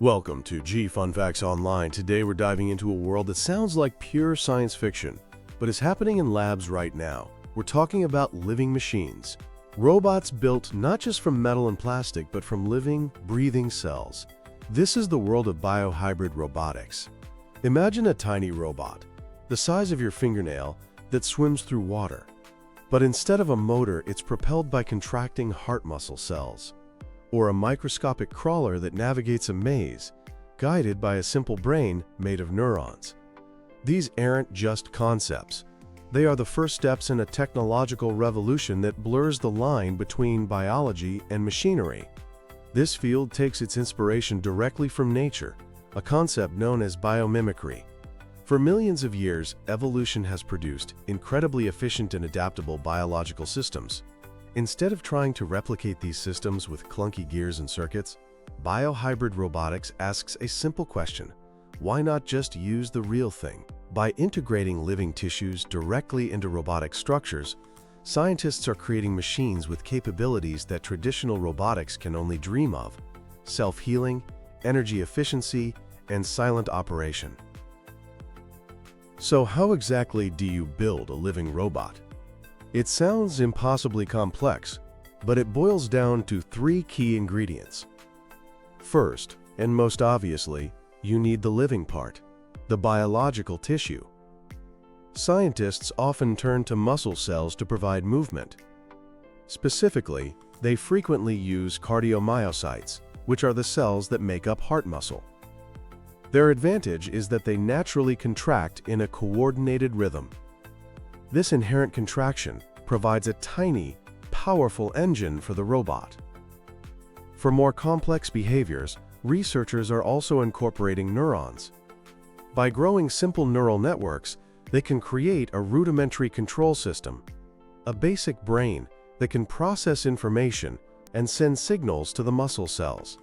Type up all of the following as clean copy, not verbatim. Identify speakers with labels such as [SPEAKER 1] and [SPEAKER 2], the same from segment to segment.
[SPEAKER 1] Welcome to G Fun Facts Online. Today we're diving into a world that sounds like pure science fiction, but is happening in labs right now. We're talking about living machines. Robots built not just from metal and plastic, but from living, breathing cells. This is the world of biohybrid robotics. Imagine a tiny robot, the size of your fingernail, that swims through water. But instead of a motor, it's propelled by contracting heart muscle cells. Or a microscopic crawler that navigates a maze, guided by a simple brain made of neurons. These aren't just concepts. They are the first steps in a technological revolution that blurs the line between biology and machinery. This field takes its inspiration directly from nature, a concept known as biomimicry. For millions of years, evolution has produced incredibly efficient and adaptable biological systems. Instead of trying to replicate these systems with clunky gears and circuits, biohybrid robotics asks a simple question: why not just use the real thing? By integrating living tissues directly into robotic structures, scientists are creating machines with capabilities that traditional robotics can only dream of: self-healing, energy efficiency, and silent operation. So how exactly do you build a living robot? It sounds impossibly complex, but it boils down to three key ingredients. First, and most obviously, you need the living part, the biological tissue. Scientists often turn to muscle cells to provide movement. Specifically, they frequently use cardiomyocytes, which are the cells that make up heart muscle. Their advantage is that they naturally contract in a coordinated rhythm. This inherent contraction provides a tiny, powerful engine for the robot. For more complex behaviors, researchers are also incorporating neurons. By growing simple neural networks, they can create a rudimentary control system, a basic brain that can process information and send signals to the muscle cells.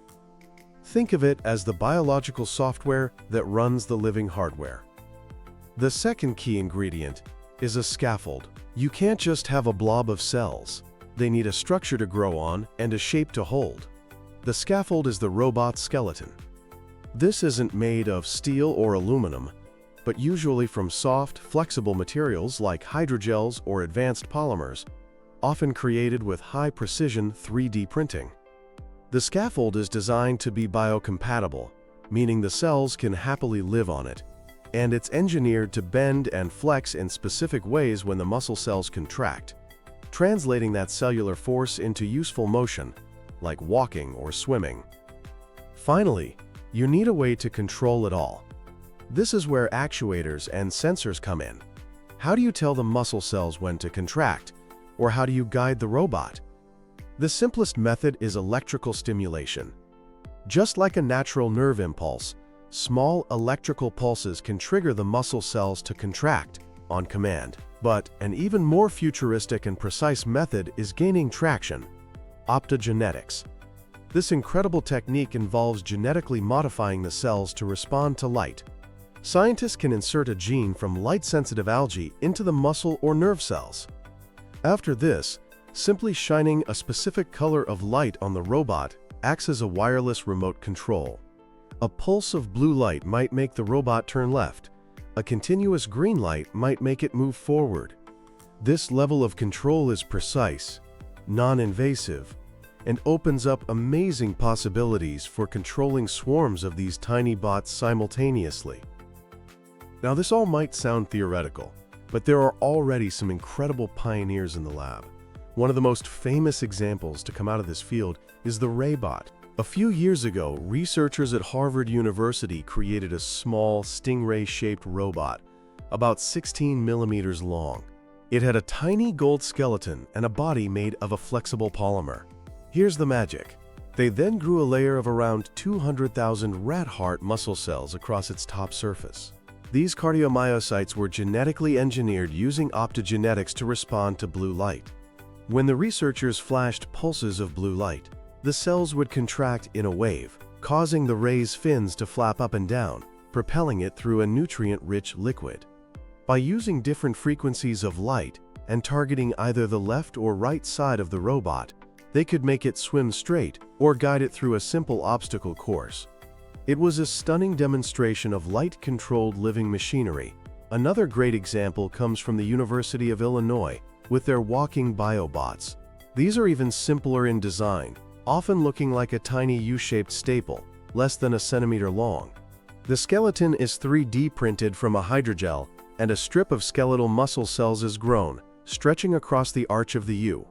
[SPEAKER 1] Think of it as the biological software that runs the living hardware. The second key ingredient is a scaffold. You can't just have a blob of cells. They need a structure to grow on and a shape to hold. The scaffold is the robot's skeleton. This isn't made of steel or aluminum, but usually from soft, flexible materials like hydrogels or advanced polymers, often created with high-precision 3D printing. The scaffold is designed to be biocompatible, meaning the cells can happily live on it, and it's engineered to bend and flex in specific ways when the muscle cells contract, translating that cellular force into useful motion, like walking or swimming. Finally, you need a way to control it all. This is where actuators and sensors come in. How do you tell the muscle cells when to contract, or how do you guide the robot? The simplest method is electrical stimulation. Just like a natural nerve impulse, small electrical pulses can trigger the muscle cells to contract on command. But an even more futuristic and precise method is gaining traction: optogenetics. This incredible technique involves genetically modifying the cells to respond to light. Scientists can insert a gene from light-sensitive algae into the muscle or nerve cells. After this, simply shining a specific color of light on the robot acts as a wireless remote control. A pulse of blue light might make the robot turn left. A continuous green light might make it move forward. This level of control is precise, non-invasive, and opens up amazing possibilities for controlling swarms of these tiny bots simultaneously. Now, this all might sound theoretical, but there are already some incredible pioneers in the lab. One of the most famous examples to come out of this field is the Raybot. A few years ago, researchers at Harvard University created a small, stingray-shaped robot, about 16 millimeters long. It had a tiny gold skeleton and a body made of a flexible polymer. Here's the magic. They then grew a layer of around 200,000 rat heart muscle cells across its top surface. These cardiomyocytes were genetically engineered using optogenetics to respond to blue light. When the researchers flashed pulses of blue light, the cells would contract in a wave, causing the ray's fins to flap up and down, propelling it through a nutrient-rich liquid. By using different frequencies of light and targeting either the left or right side of the robot, they could make it swim straight or guide it through a simple obstacle course. It was a stunning demonstration of light-controlled living machinery. Another great example comes from the University of Illinois with their walking biobots. These are even simpler in design, often looking like a tiny U-shaped staple, less than a centimeter long. The skeleton is 3D printed from a hydrogel, and a strip of skeletal muscle cells is grown, stretching across the arch of the U.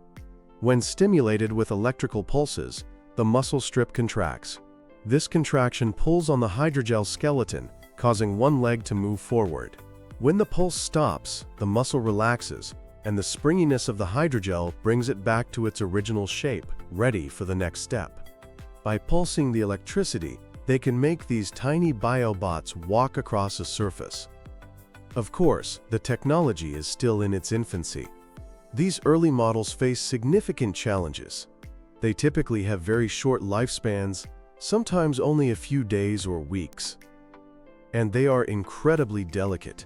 [SPEAKER 1] When stimulated with electrical pulses, the muscle strip contracts. This contraction pulls on the hydrogel skeleton, causing one leg to move forward. When the pulse stops, the muscle relaxes, and the springiness of the hydrogel brings it back to its original shape, ready for the next step. By pulsing the electricity, they can make these tiny biobots walk across a surface. Of course, the technology is still in its infancy. These early models face significant challenges. They typically have very short lifespans, sometimes only a few days or weeks. And they are incredibly delicate.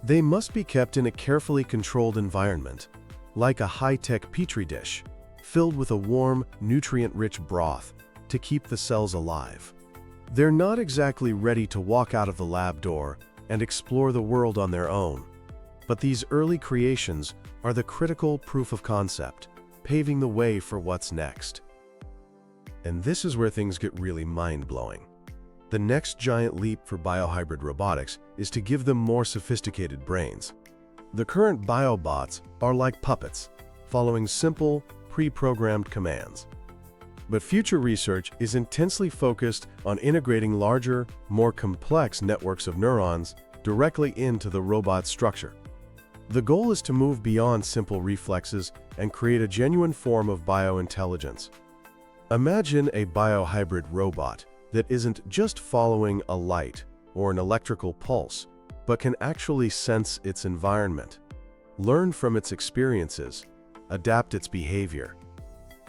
[SPEAKER 1] They must be kept in a carefully controlled environment, like a high-tech petri dish, filled with a warm, nutrient-rich broth to keep the cells alive. They're not exactly ready to walk out of the lab door and explore the world on their own. But these early creations are the critical proof of concept, paving the way for what's next. And this is where things get really mind-blowing. The next giant leap for biohybrid robotics is to give them more sophisticated brains. The current biobots are like puppets, following simple, pre-programmed commands. But future research is intensely focused on integrating larger, more complex networks of neurons directly into the robot structure. The goal is to move beyond simple reflexes and create a genuine form of biointelligence. Imagine a biohybrid robot that isn't just following a light or an electrical pulse, but can actually sense its environment, learn from its experiences, adapt its behavior,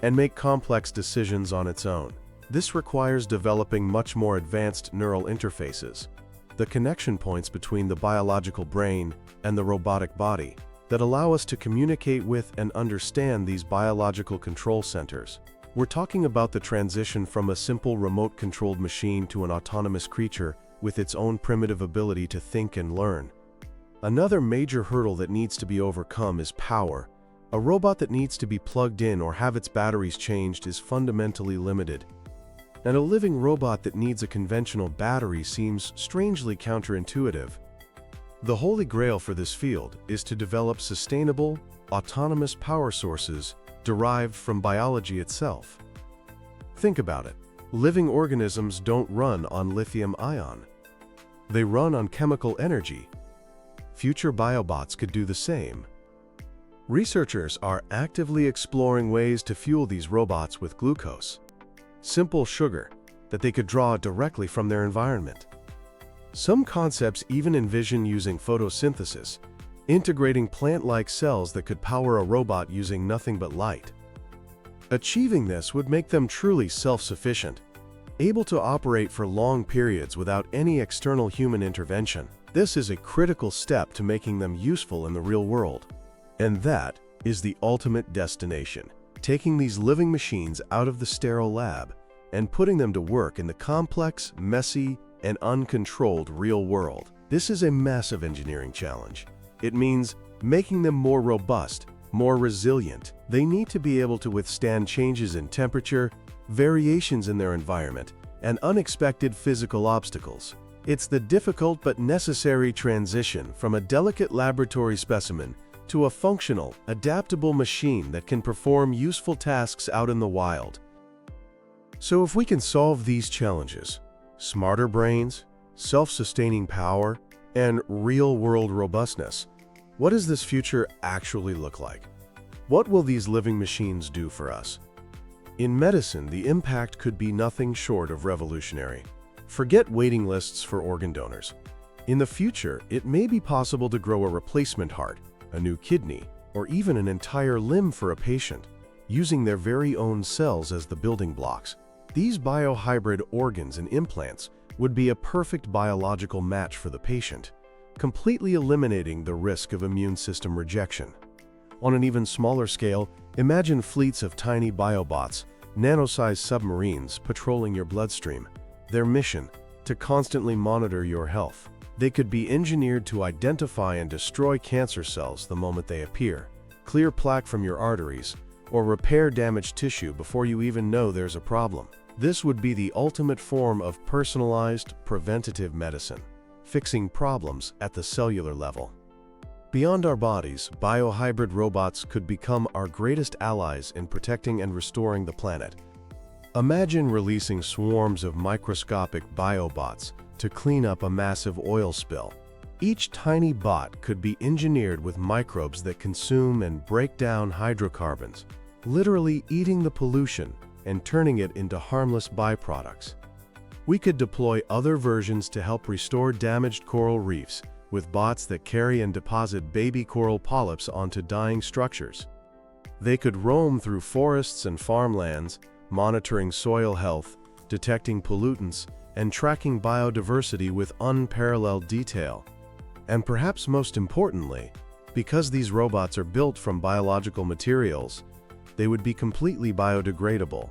[SPEAKER 1] and make complex decisions on its own. This requires developing much more advanced neural interfaces, the connection points between the biological brain and the robotic body, that allow us to communicate with and understand these biological control centers. We're talking about the transition from a simple remote-controlled machine to an autonomous creature with its own primitive ability to think and learn. Another major hurdle that needs to be overcome is power. A robot that needs to be plugged in or have its batteries changed is fundamentally limited. And a living robot that needs a conventional battery seems strangely counterintuitive. The holy grail for this field is to develop sustainable, autonomous power sources derived from biology itself. Think about it. Living organisms don't run on lithium-ion. They run on chemical energy. Future biobots could do the same. Researchers are actively exploring ways to fuel these robots with glucose, simple sugar that they could draw directly from their environment. Some concepts even envision using photosynthesis, integrating plant-like cells that could power a robot using nothing but light. Achieving this would make them truly self-sufficient, able to operate for long periods without any external human intervention. This is a critical step to making them useful in the real world. And that is the ultimate destination, taking these living machines out of the sterile lab and putting them to work in the complex, messy, and uncontrolled real world. This is a massive engineering challenge. It means making them more robust, more resilient. They need to be able to withstand changes in temperature, variations in their environment, and unexpected physical obstacles. It's the difficult but necessary transition from a delicate laboratory specimen to a functional, adaptable machine that can perform useful tasks out in the wild. So if we can solve these challenges, smarter brains, self-sustaining power, and real-world robustness, what does this future actually look like? What will these living machines do for us? In medicine, the impact could be nothing short of revolutionary. Forget waiting lists for organ donors. In the future, it may be possible to grow a replacement heart, a new kidney, or even an entire limb for a patient, using their very own cells as the building blocks. These biohybrid organs and implants would be a perfect biological match for the patient, completely eliminating the risk of immune system rejection. On an even smaller scale, imagine fleets of tiny biobots, nano-sized submarines patrolling your bloodstream. Their mission, to constantly monitor your health. They could be engineered to identify and destroy cancer cells the moment they appear, clear plaque from your arteries, or repair damaged tissue before you even know there's a problem. This would be the ultimate form of personalized, preventative medicine, fixing problems at the cellular level. Beyond our bodies, biohybrid robots could become our greatest allies in protecting and restoring the planet. Imagine releasing swarms of microscopic biobots to clean up a massive oil spill. Each tiny bot could be engineered with microbes that consume and break down hydrocarbons, literally eating the pollution and turning it into harmless byproducts. We could deploy other versions to help restore damaged coral reefs, with bots that carry and deposit baby coral polyps onto dying structures. They could roam through forests and farmlands, monitoring soil health, detecting pollutants, and tracking biodiversity with unparalleled detail. And perhaps most importantly, because these robots are built from biological materials, they would be completely biodegradable.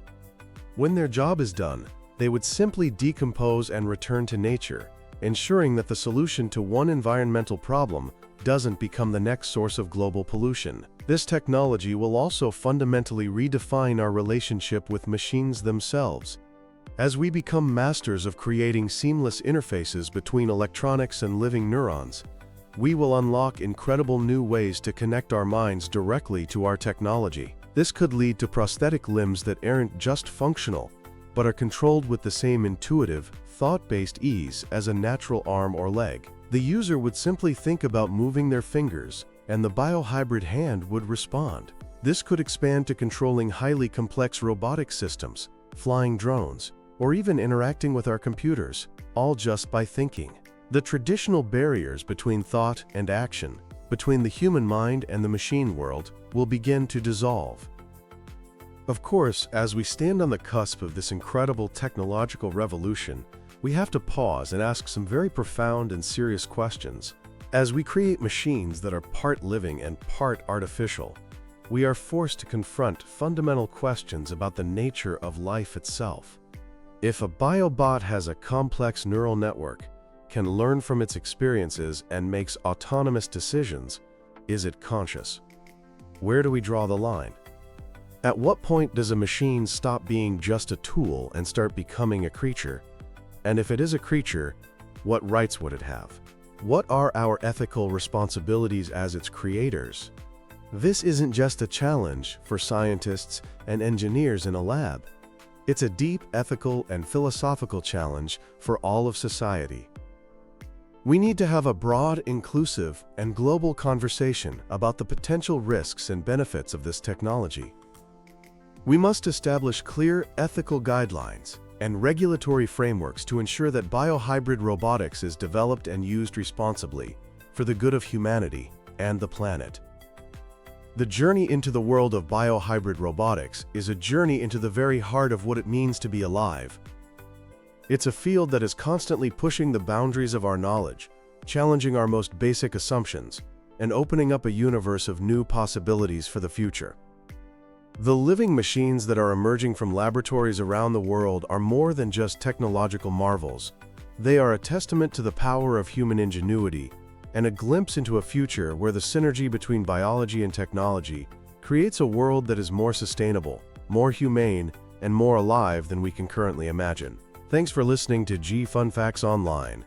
[SPEAKER 1] When their job is done, they would simply decompose and return to nature, ensuring that the solution to one environmental problem doesn't become the next source of global pollution. This technology will also fundamentally redefine our relationship with machines themselves. As we become masters of creating seamless interfaces between electronics and living neurons, we will unlock incredible new ways to connect our minds directly to our technology. This could lead to prosthetic limbs that aren't just functional, but are controlled with the same intuitive, thought-based ease as a natural arm or leg. The user would simply think about moving their fingers, and the biohybrid hand would respond. This could expand to controlling highly complex robotic systems, flying drones, or even interacting with our computers, all just by thinking. The traditional barriers between thought and action, between the human mind and the machine world, will begin to dissolve. Of course, as we stand on the cusp of this incredible technological revolution, we have to pause and ask some very profound and serious questions. As we create machines that are part living and part artificial, we are forced to confront fundamental questions about the nature of life itself. If a biobot has a complex neural network, can learn from its experiences and makes autonomous decisions, is it conscious? Where do we draw the line? At what point does a machine stop being just a tool and start becoming a creature? And if it is a creature, what rights would it have? What are our ethical responsibilities as its creators? This isn't just a challenge for scientists and engineers in a lab. It's a deep ethical and philosophical challenge for all of society. We need to have a broad, inclusive, and global conversation about the potential risks and benefits of this technology. We must establish clear ethical guidelines and regulatory frameworks to ensure that biohybrid robotics is developed and used responsibly for the good of humanity and the planet. The journey into the world of biohybrid robotics is a journey into the very heart of what it means to be alive. It's a field that is constantly pushing the boundaries of our knowledge, challenging our most basic assumptions, and opening up a universe of new possibilities for the future. The living machines that are emerging from laboratories around the world are more than just technological marvels. They are a testament to the power of human ingenuity and a glimpse into a future where the synergy between biology and technology creates a world that is more sustainable, more humane, and more alive than we can currently imagine. Thanks for listening to G Fun Facts Online.